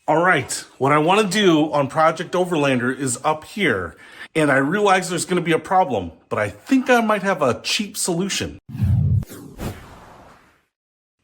All right, what I want to do on Project Overlander is up here, and I realize there's going to be a problem, but I think I might have a cheap solution.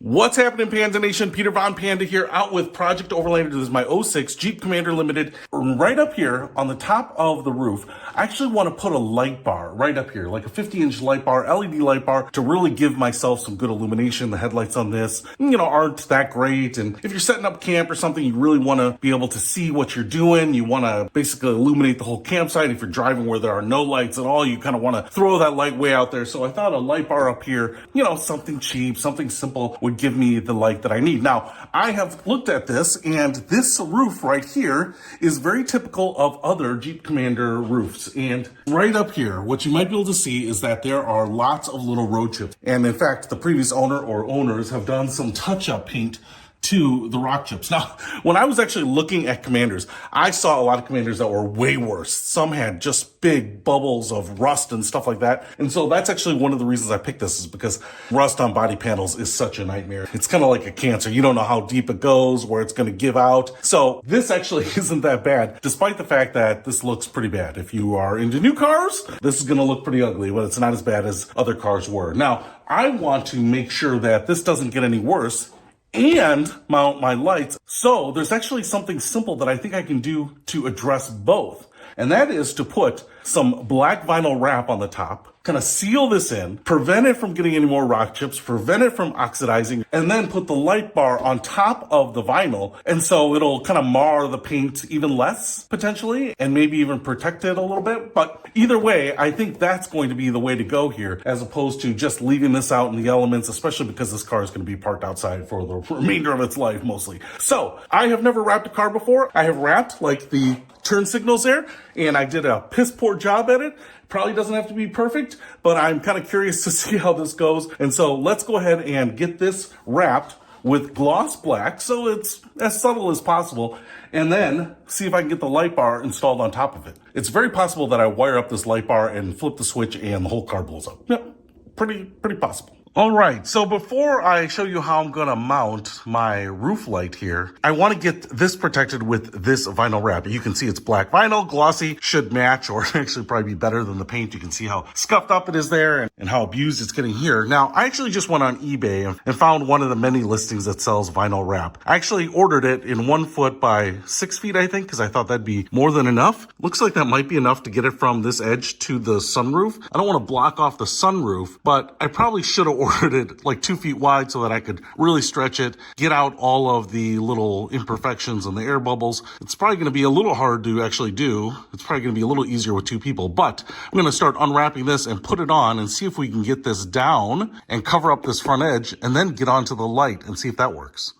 What's happening, Panda Nation? Peter Von Panda here, out with Project Overlander. This is my '06 Jeep Commander Limited. Right up here on the top of the roof, I actually want to put a light bar right up here, like a 50-inch light bar, LED light bar, to really give myself some good illumination. The headlights on this, aren't that great. And if you're setting up camp or something, you really want to be able to see what you're doing. You want to basically illuminate the whole campsite. If you're driving where there are no lights at all, you kind of want to throw that light way out there. So I thought a light bar up here, something cheap, something simple would give me the light that I need. Now, I have looked at this, and this roof right here is very typical of other Jeep Commander roofs. And right up here, what you might be able to see is that there are lots of little road chips. And in fact, the previous owner or owners have done some touch-up paint to the rock chips. Now, when I was actually looking at Commanders, I saw a lot of Commanders that were way worse. Some had just big bubbles of rust and stuff like that. And so that's actually one of the reasons I picked this, is because rust on body panels is such a nightmare. It's kind of like a cancer. You don't know how deep it goes, where it's going to give out. So this actually isn't that bad, despite the fact that this looks pretty bad. If you are into new cars, this is going to look pretty ugly, but it's not as bad as other cars were. Now, I want to make sure that this doesn't get any worse and mount my lights. So there's actually something simple that I think I can do to address both. And that is to put some black vinyl wrap on the top, kind of seal this in, prevent it from getting any more rock chips, prevent it from oxidizing, and then put the light bar on top of the vinyl. And so it'll kind of mar the paint even less, potentially, and maybe even protect it a little bit. But either way, I think that's going to be the way to go here, as opposed to just leaving this out in the elements, especially because this car is going to be parked outside for the remainder of its life, mostly. So I have never wrapped a car before. I have wrapped like the turn signals there, and I did a piss poor job at it. Probably doesn't have to be perfect, but I'm kind of curious to see how this goes. And so let's go ahead and get this wrapped with gloss black, so it's as subtle as possible, and then see if I can get the light bar installed on top of it. It's very possible that I wire up this light bar and flip the switch and the whole car blows up. Yep, pretty possible. All right, so before I show you how I'm gonna mount my roof light here, I wanna get this protected with this vinyl wrap. You can see it's black vinyl, glossy, should match, or actually probably be better than the paint. You can see how scuffed up it is there and how abused it's getting here. Now, I actually just went on eBay and found one of the many listings that sells vinyl wrap. I actually ordered it in 1 foot by 6 feet, I think, because I thought that'd be more than enough. Looks like that might be enough to get it from this edge to the sunroof. I don't wanna block off the sunroof, but I probably should have ordered it like 2 feet wide so that I could really stretch it, get out all of the little imperfections and the air bubbles. It's probably going to be a little hard to actually do. It's probably going to be a little easier with 2 people, but I'm going to start unwrapping this and put it on and see if we can get this down and cover up this front edge and then get onto the light and see if that works.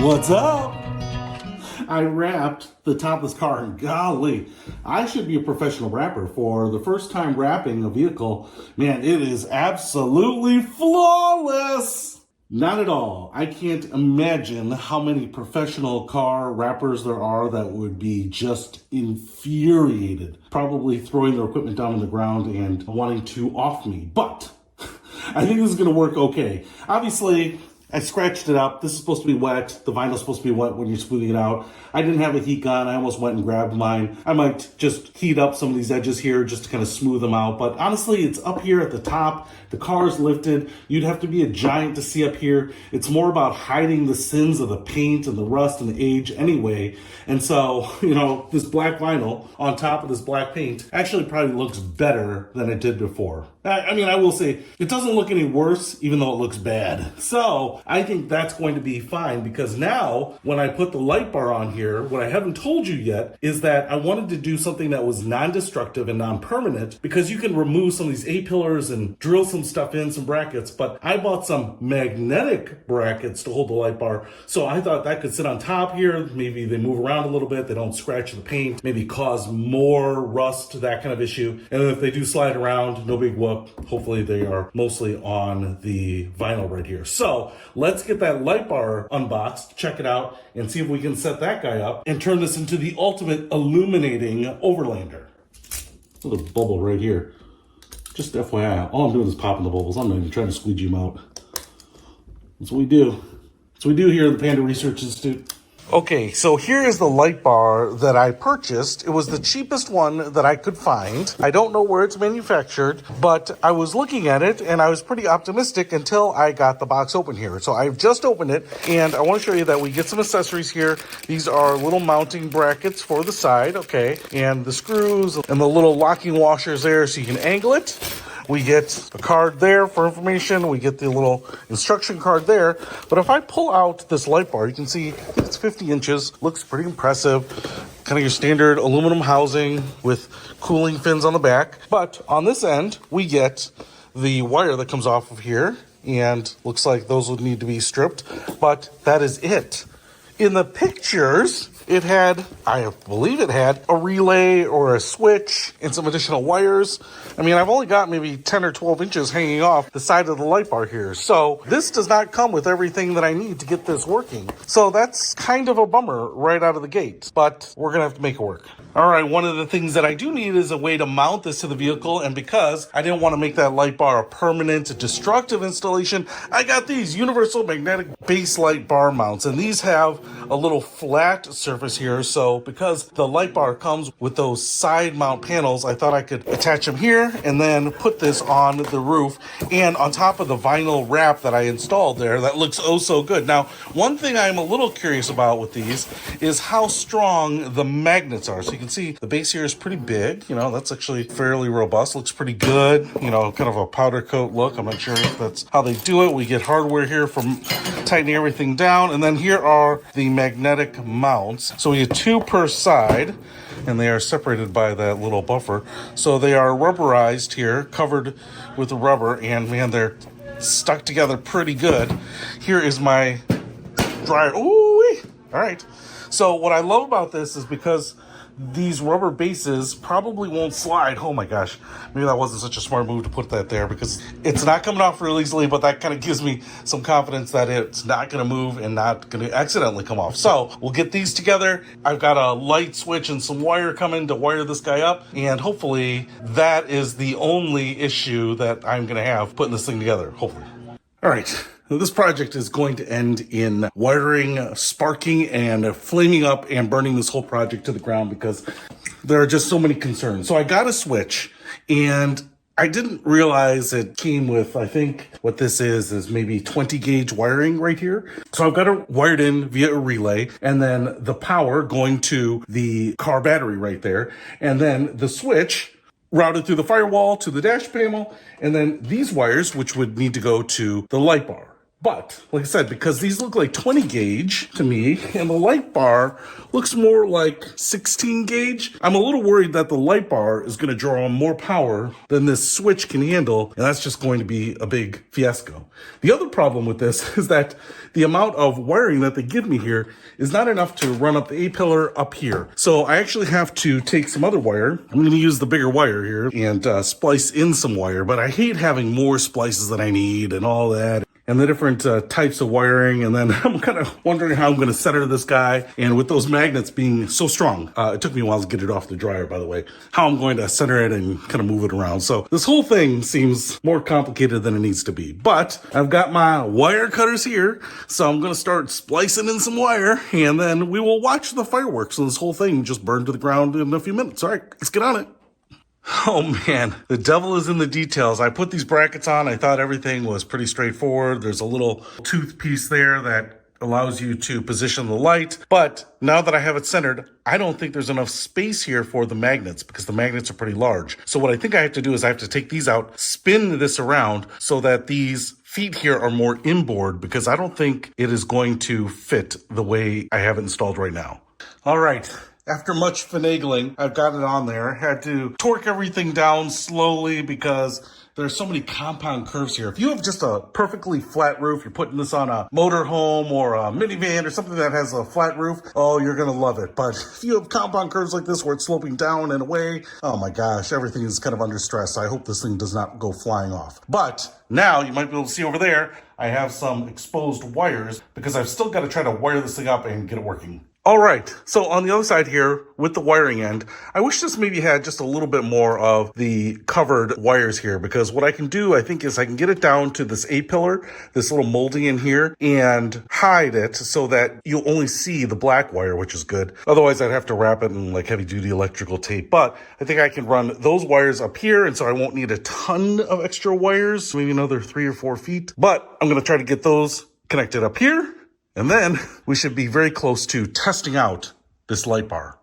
What's up? I wrapped the top of this car, and golly, I should be a professional wrapper. For the first time wrapping a vehicle, man, it is absolutely flawless. Not at all. I can't imagine how many professional car wrappers there are that would be just infuriated, probably throwing their equipment down on the ground and wanting to off me. But I think this is going to work okay. Obviously, I scratched it up. This is supposed to be wet. The vinyl's supposed to be wet when you're smoothing it out. I didn't have a heat gun. I almost went and grabbed mine. I might just heat up some of these edges here just to kind of smooth them out. But honestly, it's up here at the top. The car is lifted. You'd have to be a giant to see up here. It's more about hiding the sins of the paint and the rust and the age anyway. And so, this black vinyl on top of this black paint actually probably looks better than it did before. I mean, I will say it doesn't look any worse, even though it looks bad. So I think that's going to be fine, because now when I put the light bar on here, what I haven't told you yet is that I wanted to do something that was non-destructive and non-permanent, because you can remove some of these A-pillars and drill some stuff in, some brackets, but I bought some magnetic brackets to hold the light bar. So I thought that could sit on top here. Maybe they move around a little bit. They don't scratch the paint, maybe cause more rust, that kind of issue. And then if they do slide around, no big whoop. Hopefully they are mostly on the vinyl right here. So let's get that light bar unboxed, check it out, and see if we can set that guy up and turn this into the ultimate illuminating overlander. Look at the bubble right here. Just FYI, all I'm doing is popping the bubbles. I'm not even trying to squeegee them out. That's what we do. That's what we do here at the Panda Research Institute. Okay, so here is the light bar that I purchased. It was the cheapest one that I could find. I don't know where it's manufactured, but I was looking at it and I was pretty optimistic until I got the box open here. So I've just opened it, and I want to show you that we get some accessories here. These are little mounting brackets for the side, okay, and the screws and the little locking washers there so you can angle it. We get a card there for information. We get the little instruction card there. But if I pull out this light bar, you can see it's 50 inches. Looks pretty impressive. Kind of your standard aluminum housing with cooling fins on the back. But on this end, we get the wire that comes off of here. And looks like those would need to be stripped. But that is it. In the pictures, it had, I believe it had, a relay or a switch and some additional wires. I mean, I've only got maybe 10 or 12 inches hanging off the side of the light bar here. So this does not come with everything that I need to get this working. So that's kind of a bummer right out of the gate, but we're going to have to make it work. All right, one of the things that I do need is a way to mount this to the vehicle, and because I didn't want to make that light bar a permanent destructive installation, I got these universal magnetic base light bar mounts, and these have a little flat surface here. So because the light bar comes with those side mount panels, I thought I could attach them here and then put this on the roof and on top of the vinyl wrap that I installed there. That looks oh so good. Now, one thing I'm a little curious about with these is how strong the magnets are. So you can see the base here is pretty big. You know, that's actually fairly robust. Looks pretty good. You know, kind of a powder coat look. I'm not sure if that's how they do it. We get hardware here for tightening everything down. And then here are the magnetic mounts. So we get two per side, and they are separated by that little buffer. So they are rubberized here, covered with the rubber, and man, they're stuck together pretty good. Here is my dryer. Ooh, all right. So what I love about this is because these rubber bases probably won't slide. Oh my gosh, maybe that wasn't such a smart move to put that there, because it's not coming off real easily, but that kind of gives me some confidence that it's not going to move and not going to accidentally come off. So we'll get these together. I've got a light switch and some wire coming to wire this guy up, and hopefully that is the only issue that I'm going to have putting this thing together, hopefully. All right. This project is going to end in wiring, sparking, and flaming up and burning this whole project to the ground because there are just so many concerns. So I got a switch, and I didn't realize it came with, I think what this is maybe 20 gauge wiring right here. So I've got it wired in via a relay, and then the power going to the car battery right there, and then the switch routed through the firewall to the dash panel, and then these wires, which would need to go to the light bar. But, like I said, because these look like 20 gauge to me, and the light bar looks more like 16 gauge, I'm a little worried that the light bar is going to draw more power than this switch can handle, and that's just going to be a big fiasco. The other problem with this is that the amount of wiring that they give me here is not enough to run up the A-pillar up here. So I actually have to take some other wire. I'm going to use the bigger wire here and splice in some wire, but I hate having more splices than I need and all that, and the different types of wiring. And then I'm kind of wondering how I'm going to center this guy. And with those magnets being so strong, it took me a while to get it off the dryer, by the way, how I'm going to center it and kind of move it around. So this whole thing seems more complicated than it needs to be. But I've got my wire cutters here, so I'm going to start splicing in some wire, and then we will watch the fireworks and this whole thing just burn to the ground in a few minutes. All right, let's get on it. Oh man, the devil is in the details. I put these brackets on. I thought everything was pretty straightforward. There's a little tooth piece there that allows you to position the light. But now that I have it centered, I don't think there's enough space here for the magnets because the magnets are pretty large. So what I think I have to do is I have to take these out, spin this around so that these feet here are more inboard because I don't think it is going to fit the way I have it installed right now. All right. After much finagling, I've got it on there. Had to torque everything down slowly because there's so many compound curves here. If you have just a perfectly flat roof, you're putting this on a motorhome or a minivan or something that has a flat roof, oh, you're gonna love it. But if you have compound curves like this where it's sloping down and away, oh my gosh, everything is kind of under stress. I hope this thing does not go flying off. But now you might be able to see over there, I have some exposed wires because I've still got to try to wire this thing up and get it working. All right, so on the other side here with the wiring end, I wish this maybe had just a little bit more of the covered wires here because what I can do, I think, is I can get it down to this A-pillar, this little molding in here, and hide it so that you'll only see the black wire, which is good. Otherwise, I'd have to wrap it in like heavy-duty electrical tape, but I think I can run those wires up here, and so I won't need a ton of extra wires, maybe another 3 or 4 feet, but I'm going to try to get those connected up here. And then we should be very close to testing out this light bar.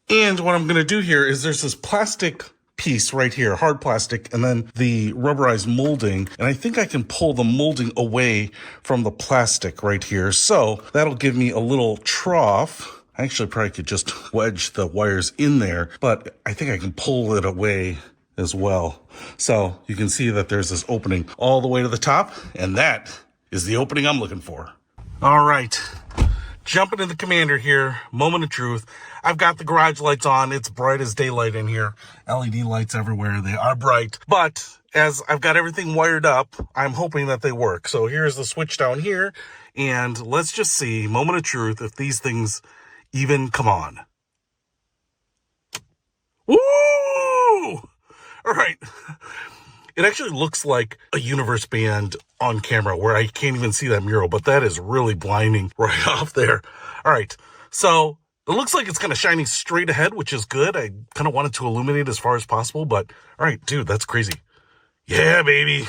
And what I'm going to do here is there's this plastic piece right here, hard plastic, and then the rubberized molding. And I think I can pull the molding away from the plastic right here. So that'll give me a little trough. I actually probably could just wedge the wires in there, but I think I can pull it away as well. So you can see that there's this opening all the way to the top, and that is the opening I'm looking for. All right, jumping to the commander here, moment of truth. I've got the garage lights on. It's bright as daylight in here. LED lights everywhere. They are bright. But as I've got everything wired up, I'm hoping that they work. So here's the switch down here. And let's just see, moment of truth, if these things even come on. Woo! All right. It actually looks like a Universe band on camera where I can't even see that mural, but that is really blinding right off there. All right, so it looks like it's kind of shining straight ahead, which is good. I kind of wanted to illuminate as far as possible, but all right, dude, that's crazy. Yeah, baby.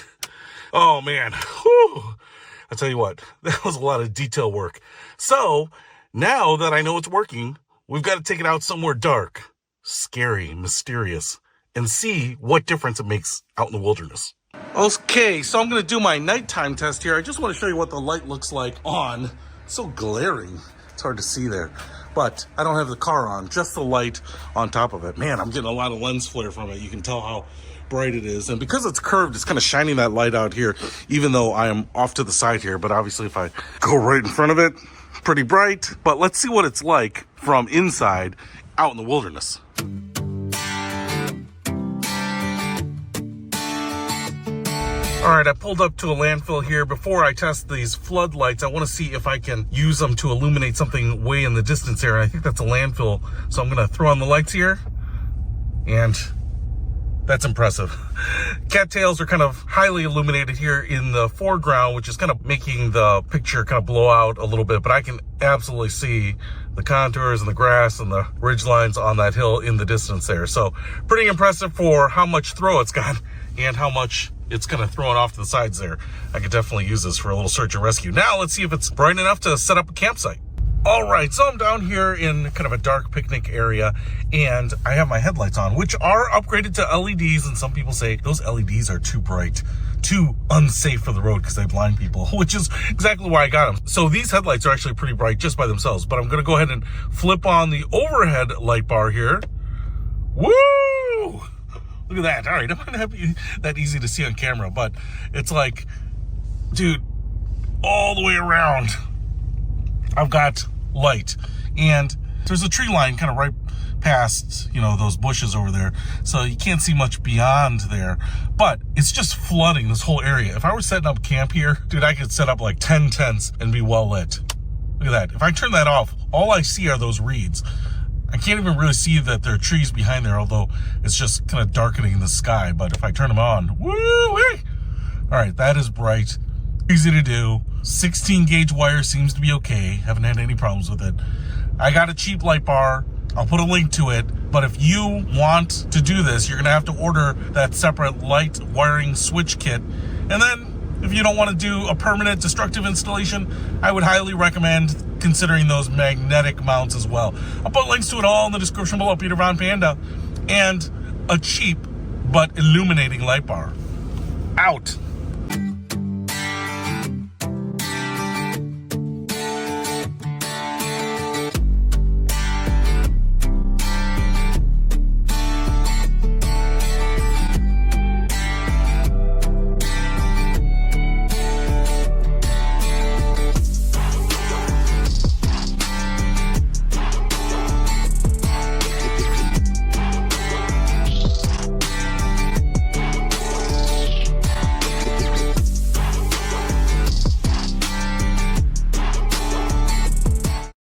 Oh, man. Whew. I'll tell you what, that was a lot of detail work. So now that I know it's working, we've got to take it out somewhere dark, scary, mysterious, and see what difference it makes out in the wilderness. Okay, so I'm going to do my nighttime test here. I just want to show you what the light looks like on. It's so glaring. It's hard to see there. But I don't have the car on, just the light on top of it. Man, I'm getting a lot of lens flare from it. You can tell how bright it is. And because it's curved, it's kind of shining that light out here, even though I am off to the side here. But obviously, if I go right in front of it, pretty bright. But let's see what it's like from inside out in the wilderness. All right, I pulled up to a landfill here. Before I test these floodlights, I want to see if I can use them to illuminate something way in the distance there. And I think that's a landfill. So I'm going to throw on the lights here. And that's impressive. Cattails are kind of highly illuminated here in the foreground, which is kind of making the picture kind of blow out a little bit. But I can absolutely see the contours and the grass and the ridge lines on that hill in the distance there. So pretty impressive for how much throw it's got and how much it's kind of thrown off to the sides there. I could definitely use this for a little search and rescue. Now let's see if it's bright enough to set up a campsite. All right, so I'm down here in kind of a dark picnic area, and I have my headlights on, which are upgraded to LEDs, and some people say those LEDs are too bright, too unsafe for the road because they blind people, which is exactly why I got them. So these headlights are actually pretty bright just by themselves, but I'm gonna go ahead and flip on the overhead light bar here. Woo! Look at that. All right, it might not be that easy to see on camera, but it's like, dude, all the way around, I've got light. And there's a tree line kind of right past, you know, those bushes over there. So you can't see much beyond there, but it's just flooding this whole area. If I were setting up camp here, dude, I could set up like 10 tents and be well lit. Look at that. If I turn that off, all I see are those reeds. I can't even really see that there are trees behind there, although it's just kind of darkening the sky. But if I turn them on, woo-wee! All right, that is bright. Easy to do. 16 gauge wire seems to be okay. Haven't had any problems with it. I got a cheap light bar. I'll put a link to it. But if you want to do this, you're going to have to order that separate light wiring switch kit. And then if you don't want to do a permanent destructive installation, I would highly recommend considering those magnetic mounts as well. I'll put links to it all in the description below. Peter Von Panda, and a cheap but illuminating light bar. Out.